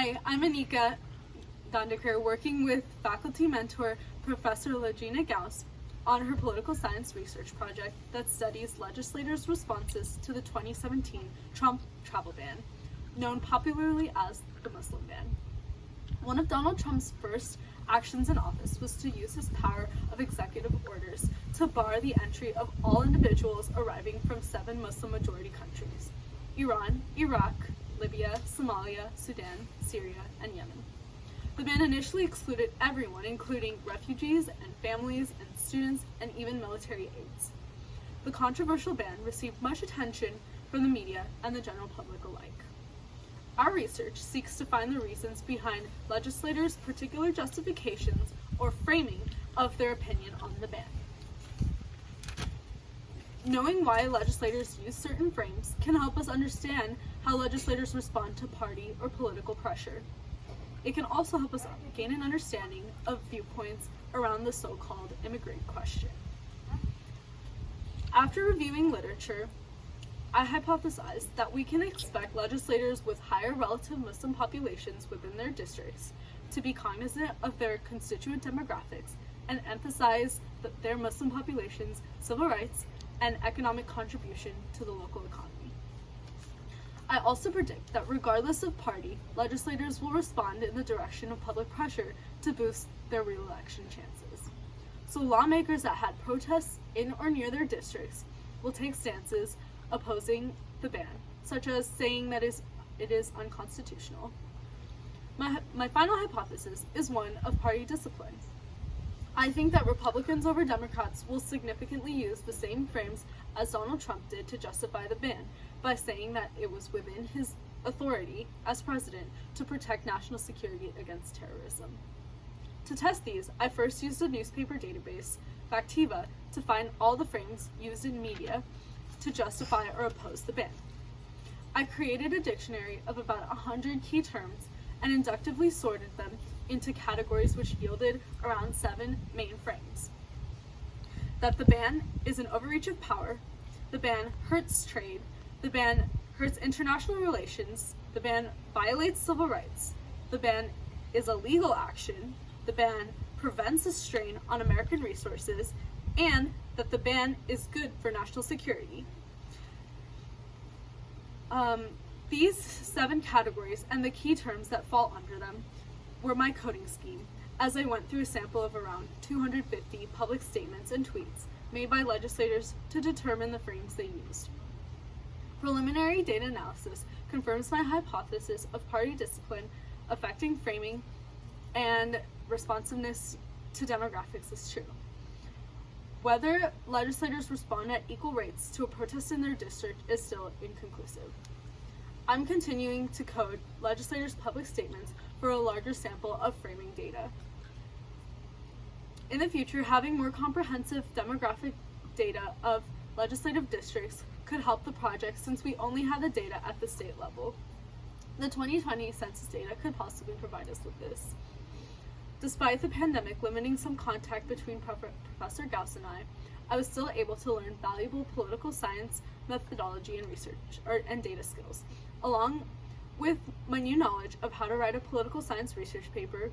Hi, I'm Anika Dandekar, working with faculty mentor Professor Legina Gauss on her political science research project that studies legislators' responses to the 2017 Trump travel ban, known popularly as the Muslim ban. One of Donald Trump's first actions in office was to use his power of executive orders to bar the entry of all individuals arriving from 7 Muslim-majority countries: Iran, Iraq, Libya, Somalia, Sudan, Syria, and Yemen. The ban initially excluded everyone, including refugees and families and students and even military aides. The controversial ban received much attention from the media and the general public alike. Our research seeks to find the reasons behind legislators' particular justifications or framing of their opinion on the ban. Knowing why legislators use certain frames can help us understand how legislators respond to party or political pressure. It can also help us gain an understanding of viewpoints around the so-called immigrant question. After reviewing literature, I hypothesized that we can expect legislators with higher relative Muslim populations within their districts to be cognizant of their constituent demographics and emphasize their Muslim population's civil rights and economic contribution to the local economy. I also predict that regardless of party, legislators will respond in the direction of public pressure to boost their re-election chances. So lawmakers that had protests in or near their districts will take stances opposing the ban, such as saying that it is unconstitutional. My final hypothesis is one of party discipline. I think that Republicans over Democrats will significantly use the same frames as Donald Trump did to justify the ban, by saying that it was within his authority as president to protect national security against terrorism. To test these, I first used a newspaper database, Factiva, to find all the frames used in media to justify or oppose the ban. I created a dictionary of about 100 key terms and inductively sorted them into categories which yielded around 7 main frames. That the ban is an overreach of power, the ban hurts trade, the ban hurts international relations, the ban violates civil rights, the ban is a legal action, the ban prevents a strain on American resources, and that the ban is good for national security. These 7 categories and the key terms that fall under them were my coding scheme as I went through a sample of around 250 public statements and tweets made by legislators to determine the frames they used. Preliminary data analysis confirms my hypothesis of party discipline affecting framing and responsiveness to demographics is true. Whether legislators respond at equal rates to a protest in their district is still inconclusive. I'm continuing to code legislators' public statements for a larger sample of framing data. In the future, having more comprehensive demographic data of legislative districts could help the project since we only have the data at the state level. The 2020 census data could possibly provide us with this. Despite the pandemic limiting some contact between Professor Gauss and I was still able to learn valuable political science methodology and research and data skills, along with my new knowledge of how to write a political science research paper.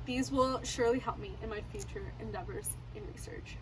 These will surely help me in my future endeavors in research.